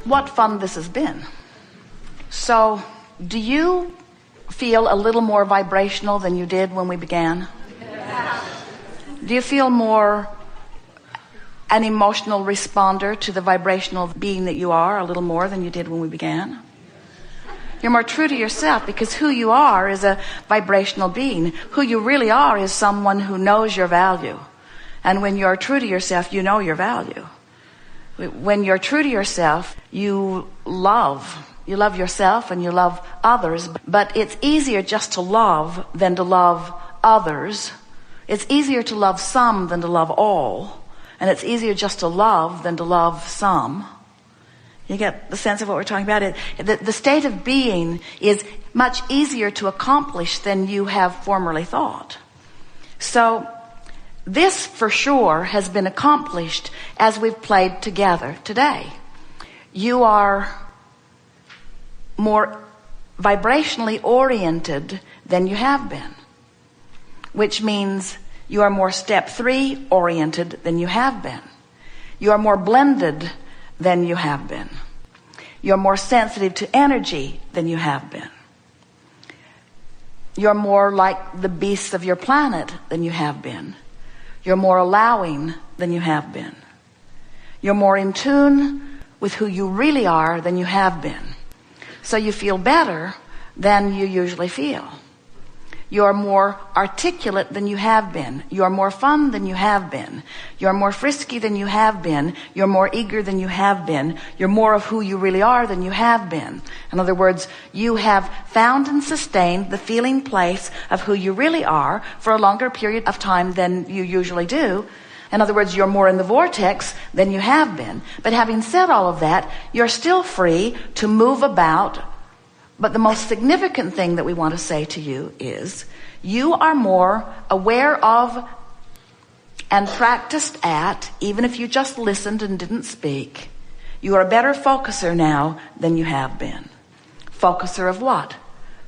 What fun this has been. So, do you feel a little more vibrational than you did when we began? Do you feel more an emotional responder to the vibrational being that you are a little more than you did when we began? You're more true to yourself because who you are is a vibrational being. Who you really are is someone who knows your value. And when you're true to yourself, you know your value. When you're true to yourself, you love yourself and you love others. But it's easier just to love than to love others. It's easier to love some than to love all. And it's easier just to love than to love some. You get the sense of what we're talking about? The state of being is much easier to accomplish than you have formerly thought. So this for sure has been accomplished as we've played together today. You are more vibrationally oriented than you have been, which means you are more step 3 oriented than you have been. You are more blended than you have been. You're more sensitive to energy than you have been. You're more like the beasts of your planet than you have been. You're more allowing than you have been. You're more in tune with who you really are than you have been. So you feel better than you usually feel. You're more articulate than you have been. You're more fun than you have been. You're more frisky than you have been. You're more eager than you have been. You're more of who you really are than you have been. In other words, you have found and sustained the feeling place of who you really are for a longer period of time than you usually do. In other words, you're more in the vortex than you have been. But having said all of that, you're still free to move about. But the most significant thing that we want to say to you is you are more aware of and practiced at, even if you just listened and didn't speak, you are a better focuser now than you have been. Focuser of what?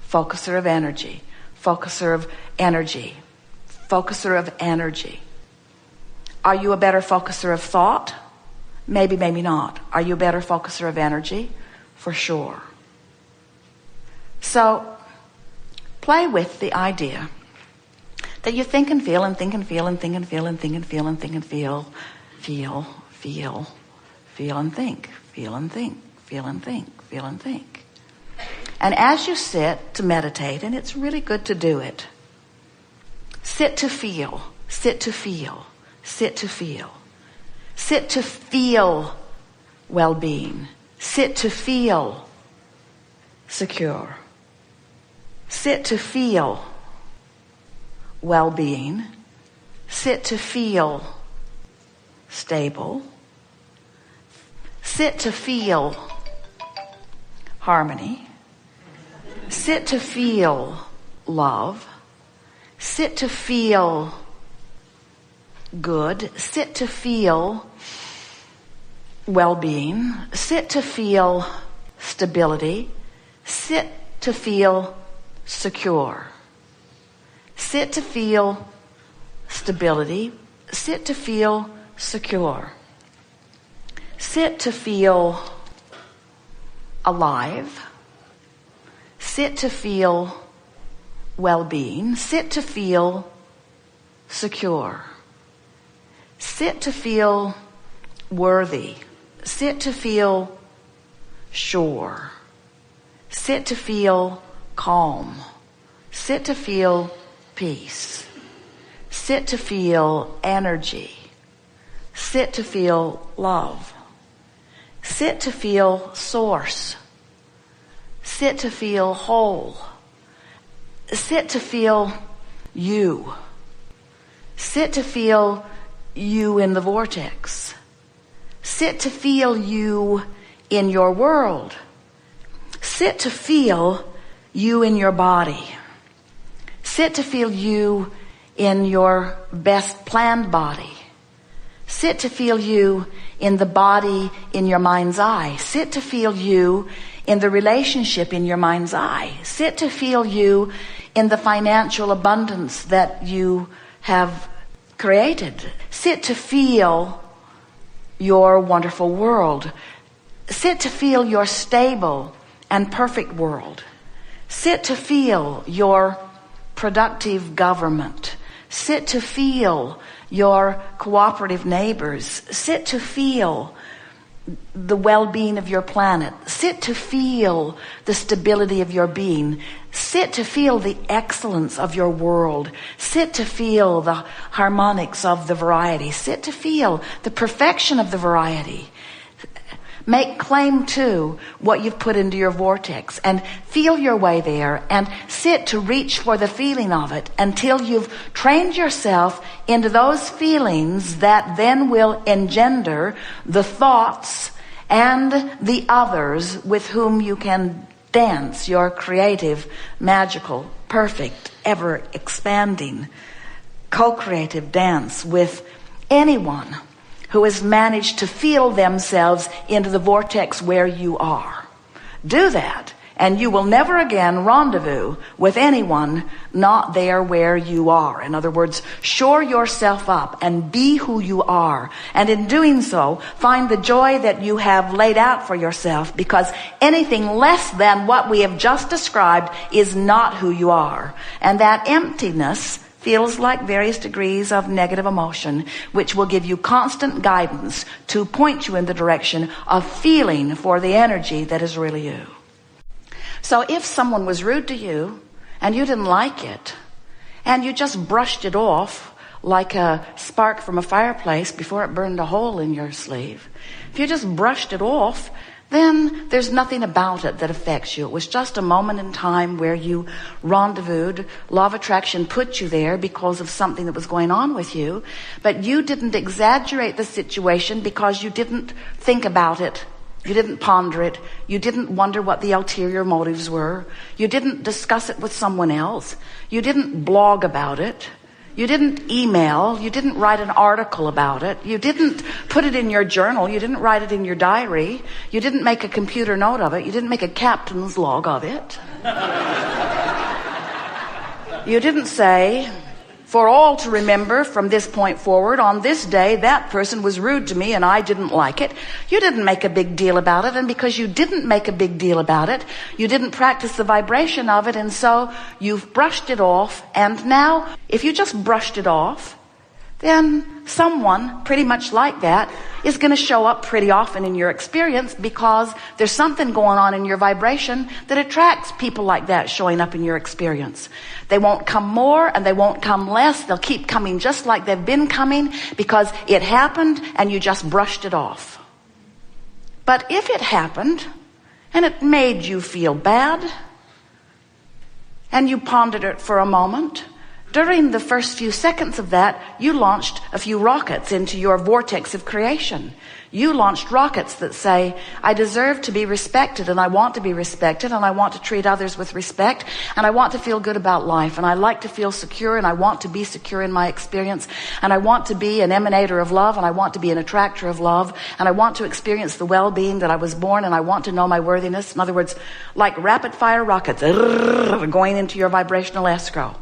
Focuser of energy. Focuser of energy. Focuser of energy. Are you a better focuser of thought? Maybe, maybe not. Are you a better focuser of energy? For sure. So, play with the idea that you think and feel and think and feel and think and feel and think and feel and think and feel and think, feel and think, feel and think, feel and think. And as you sit to meditate, and it's really good to do it, sit to feel, sit to feel, sit to feel, sit to feel well-being, sit to feel secure. Sit to feel well-being. Sit to feel stable. Sit to feel harmony. Sit to feel love. Sit to feel good. Sit to feel well-being. Sit to feel stability. Sit to feel secure. Sit to feel stability. Sit to feel secure. Sit to feel alive. Sit to feel well-being. Sit to feel secure. Sit to feel worthy. Sit to feel sure. Sit to feel calm. Sit to feel peace. Sit to feel energy. Sit to feel love. Sit to feel source. Sit to feel whole. Sit to feel you. Sit to feel you in the vortex. Sit to feel you in your world. Sit to feel you in your body. Sit to feel you in your best planned body. Sit to feel you in the body in your mind's eye. Sit to feel you in the relationship in your mind's eye. Sit to feel you in the financial abundance that you have created. Sit to feel your wonderful world. Sit to feel your stable and perfect world. Sit to feel your productive government. Sit to feel your cooperative neighbors. Sit to feel the well-being of your planet. Sit to feel the stability of your being. Sit to feel the excellence of your world. Sit to feel the harmonics of the variety. Sit to feel the perfection of the variety. Make claim to what you've put into your vortex and feel your way there, and sit to reach for the feeling of it until you've trained yourself into those feelings that then will engender the thoughts and the others with whom you can dance your creative, magical, perfect, ever expanding, co-creative dance with anyone who has managed to feel themselves into the vortex where you are. Do that, and you will never again rendezvous with anyone not there where you are. In other words, shore yourself up and be who you are. And in doing so, find the joy that you have laid out for yourself, because anything less than what we have just described is not who you are. And that emptiness feels like various degrees of negative emotion, which will give you constant guidance to point you in the direction of feeling for the energy that is really you. So if someone was rude to you and you didn't like it, and you just brushed it off like a spark from a fireplace before it burned a hole in your sleeve, if you just brushed it off, then there's nothing about it that affects you. It was just a moment in time where you rendezvoused. Law of attraction put you there because of something that was going on with you, but you didn't exaggerate the situation because you didn't think about it. You didn't ponder it. You didn't wonder what the ulterior motives were. You didn't discuss it with someone else. You didn't blog about it. You didn't email. You didn't write an article about it. You didn't put it in your journal. You didn't write it in your diary. You didn't make a computer note of it. You didn't make a captain's log of it. You didn't say, for all to remember from this point forward, on this day, that person was rude to me and I didn't like it. You didn't make a big deal about it, and because you didn't make a big deal about it, you didn't practice the vibration of it, and so you've brushed it off. And now, if you just brushed it off, then someone pretty much like that is going to show up pretty often in your experience, because there's something going on in your vibration that attracts people like that showing up in your experience. They won't come more and they won't come less. They'll keep coming just like they've been coming, because it happened and you just brushed it off. But if it happened and it made you feel bad and you pondered it for a moment, during the first few seconds of that, you launched a few rockets into your vortex of creation. You launched rockets that say, I deserve to be respected, and I want to be respected, and I want to treat others with respect, and I want to feel good about life, and I like to feel secure, and I want to be secure in my experience, and I want to be an emanator of love, and I want to be an attractor of love, and I want to experience the well-being that I was born, and I want to know my worthiness. In other words, like rapid-fire rockets going into your vibrational escrow.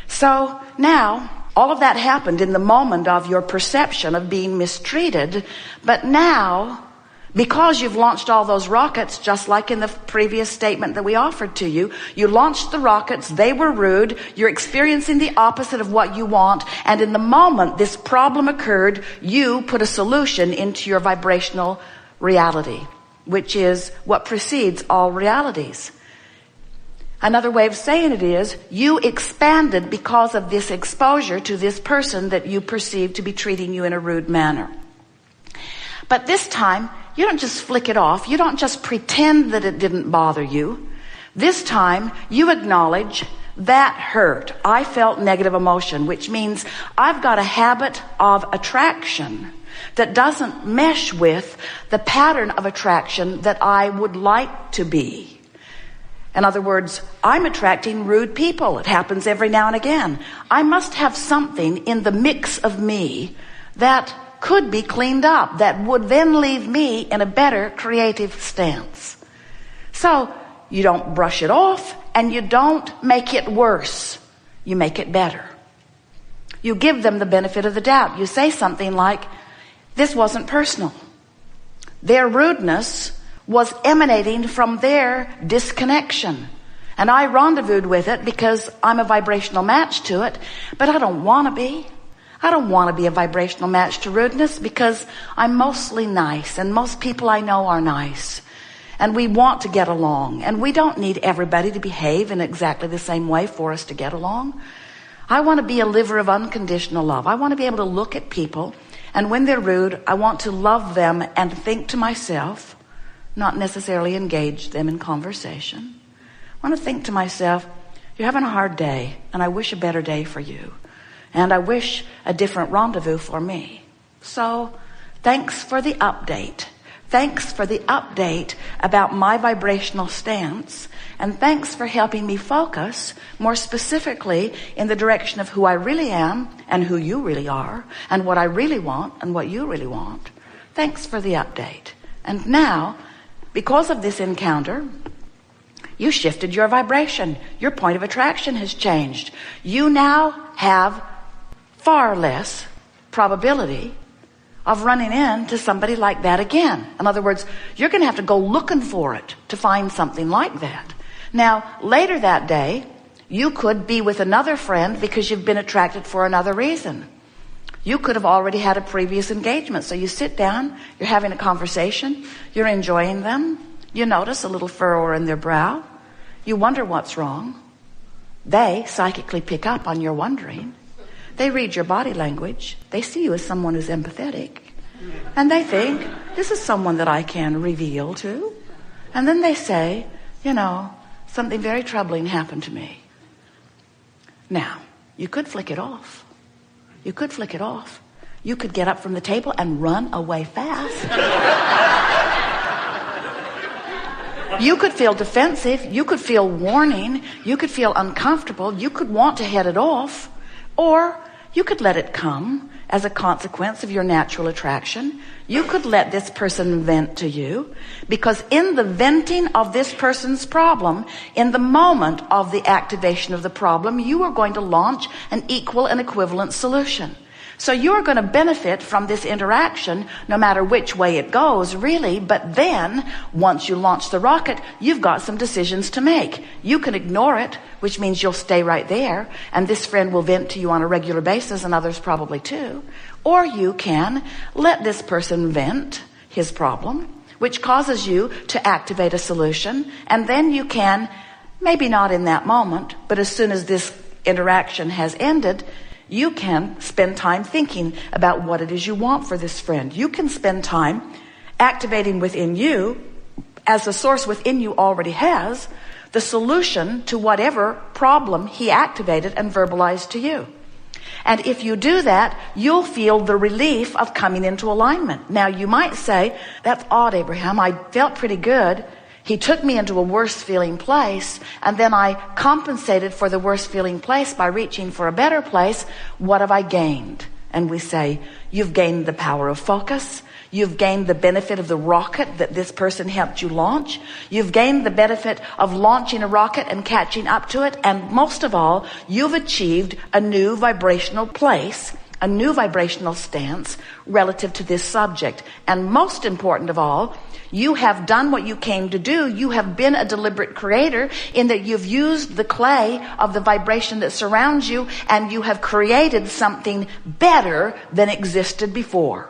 So now, all of that happened in the moment of your perception of being mistreated. But now, because you've launched all those rockets, just like in the previous statement that we offered to you, you launched the rockets, they were rude, you're experiencing the opposite of what you want, and in the moment this problem occurred, you put a solution into your vibrational reality, which is what precedes all realities. Another way of saying it is, you expanded because of this exposure to this person that you perceive to be treating you in a rude manner. But this time, you don't just flick it off. You don't just pretend that it didn't bother you. This time, you acknowledge, that hurt. I felt negative emotion, which means I've got a habit of attraction that doesn't mesh with the pattern of attraction that I would like to be. In other words, I'm attracting rude people. It happens every now and again. I must have something in the mix of me that could be cleaned up, that would then leave me in a better creative stance. So you don't brush it off and you don't make it worse. You make it better. You give them the benefit of the doubt. You say something like, This wasn't personal. Their rudeness was emanating from their disconnection. And I rendezvoused with it because I'm a vibrational match to it, but I don't want to be. I don't want to be a vibrational match to rudeness because I'm mostly nice, and most people I know are nice. And we want to get along, and we don't need everybody to behave in exactly the same way for us to get along. I want to be a liver of unconditional love. I want to be able to look at people, and when they're rude, I want to love them and think to myself, not necessarily engage them in conversation. I want to think to myself, you're having a hard day, and I wish a better day for you. And I wish a different rendezvous for me. So, thanks for the update. Thanks for the update about my vibrational stance. And thanks for helping me focus more specifically in the direction of who I really am and who you really are and what I really want and what you really want. Thanks for the update. And now, because of this encounter, you shifted your vibration. Your point of attraction has changed. You now have far less probability of running into somebody like that again. In other words, you're going to have to go looking for it to find something like that. Now, later that day, you could be with another friend because you've been attracted for another reason. You could have already had a previous engagement. So you sit down, you're having a conversation, you're enjoying them, you notice a little furrow in their brow, you wonder what's wrong. They psychically pick up on your wondering. They read your body language. They see you as someone who's empathetic. And they think, this is someone that I can reveal to. And then they say, something very troubling happened to me. Now, you could flick it off. You could flick it off. You could get up from the table and run away fast. You could feel defensive. You could feel warning. You could feel uncomfortable. You could want to head it off. Or you could let it come as a consequence of your natural attraction. You could let this person vent to you, because in the venting of this person's problem, in the moment of the activation of the problem, you are going to launch an equal and equivalent solution. So you're going to benefit from this interaction no matter which way it goes, really. But then, once you launch the rocket, you've got some decisions to make. You can ignore it, which means you'll stay right there, and this friend will vent to you on a regular basis, and others probably too. Or you can let this person vent his problem, which causes you to activate a solution, and then you can, maybe not in that moment, but as soon as this interaction has ended, you can spend time thinking about what it is you want for this friend. You can spend time activating within you, as the source within you already has, the solution to whatever problem he activated and verbalized to you. And if you do that, you'll feel the relief of coming into alignment. Now, you might say, that's odd, Abraham. I felt pretty good. He took me into a worse feeling place, and then I compensated for the worse feeling place by reaching for a better place. What have I gained? And we say, you've gained the power of focus. You've gained the benefit of the rocket that this person helped you launch. You've gained the benefit of launching a rocket and catching up to it. And most of all, you've achieved a new vibrational place, a new vibrational stance relative to this subject. And most important of all, you have done what you came to do. You have been a deliberate creator in that you've used the clay of the vibration that surrounds you, and you have created something better than existed before.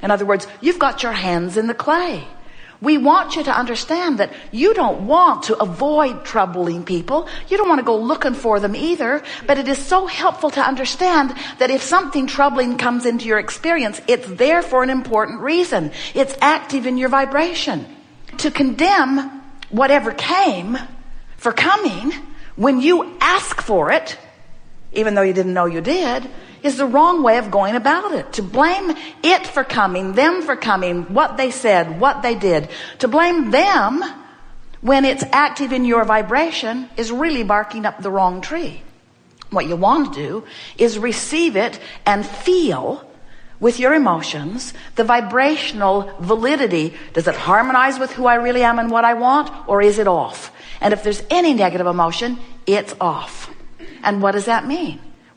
In other words, you've got your hands in the clay. We want you to understand that you don't want to avoid troubling people. You don't want to go looking for them either. But it is so helpful to understand that if something troubling comes into your experience, it's there for an important reason. It's active in your vibration. To condemn whatever came for coming when you ask for it, even though you didn't know you did, is the wrong way of going about it. To blame it for coming, them for coming, what they said, what they did. To blame them when it's active in your vibration is really barking up the wrong tree. What you want to do is receive it and feel with your emotions the vibrational validity. Does it harmonize with who I really am and what I want, or is it off? And if there's any negative emotion, it's off. And what does that mean?